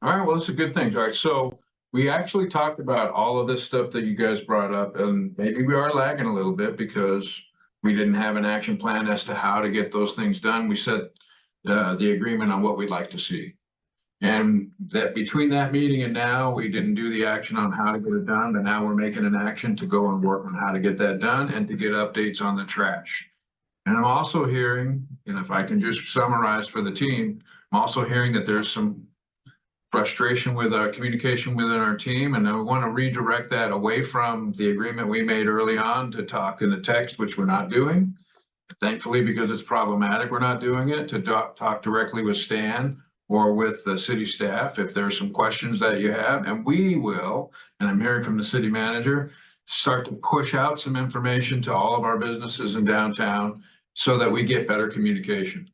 All right, well, that's a good thing. All right, so we actually talked about all of this stuff that you guys brought up, and maybe we are lagging a little bit because we didn't have an action plan as to how to get those things done. We set the agreement on what we'd like to see. And that between that meeting and now, we didn't do the action on how to get it done, but now we're making an action to go and work on how to get that done and to get updates on the trash. And I'm also hearing, and if I can just summarize for the team, I'm also hearing that there's some frustration with our communication within our team, and I want to redirect that away from the agreement we made early on to talk in the text, which we're not doing. Thankfully, because it's problematic, we're not doing it, to talk directly with Stan or with the city staff if there's some questions that you have, and we will, and I'm hearing from the city manager, start to push out some information to all of our businesses in downtown so that we get better communication.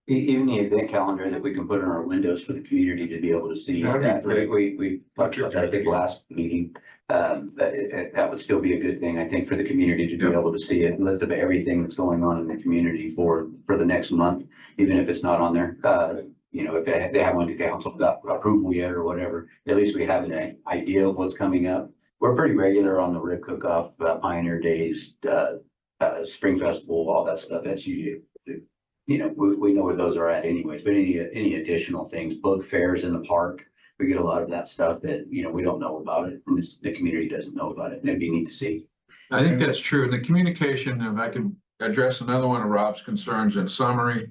Even the event calendar that we can put in our windows for the community to be able to see that. We talked about that, I think, last meeting. That would still be a good thing, I think, for the community to be able to see it and list of everything that's going on in the community for the next month, even if it's not on there. You know, if they haven't went to council, got approval yet or whatever, at least we have an idea of what's coming up. We're pretty regular on the rib cook-off, Pioneer Days, Spring Festival, all that stuff. That's usually, you know, we know where those are at anyways, but any additional things, book fairs in the park, we get a lot of that stuff that, you know, we don't know about it, and the community doesn't know about it, and it'd be neat to see. I think that's true. And the communication, if I can address another one of Rob's concerns in summary,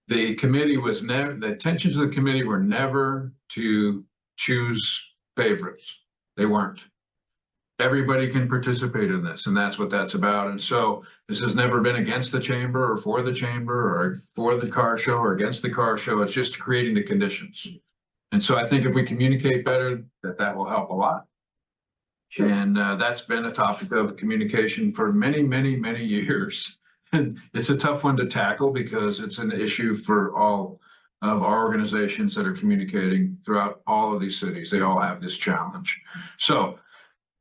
the committee was never, the intentions of the committee were never to choose favorites. They weren't. Everybody can participate in this, and that's what that's about. And so this has never been against the chamber or for the chamber or for the car show or against the car show. It's just creating the conditions. And so I think if we communicate better, that will help a lot. Sure. And that's been a topic of communication for many, many, many years. And it's a tough one to tackle because it's an issue for all of our organizations that are communicating throughout all of these cities. They all have this challenge. So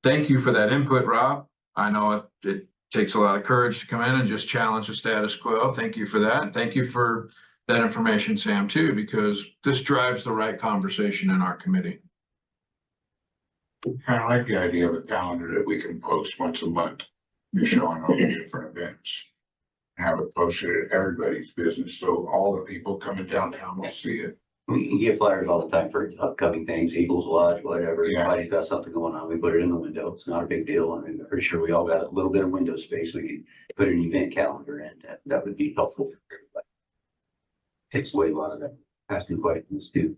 thank you for that input, Rob. I know it takes a lot of courage to come in and just challenge the status quo. Thank you for that. And thank you for that information, Sam, too, because this drives the right conversation in our committee. Kind of like the idea of a calendar that we can post once a month, showing all the different events. Have it posted at everybody's business, so all the people coming downtown will see it. We get flyers all the time for upcoming things, Eagles Lodge, whatever. Yeah. Everybody's got something going on. We put it in the window. It's not a big deal. I mean, I'm pretty sure we all got a little bit of window space. We can put an event calendar in. That would be helpful for everybody. Takes away a lot of that asking questions too.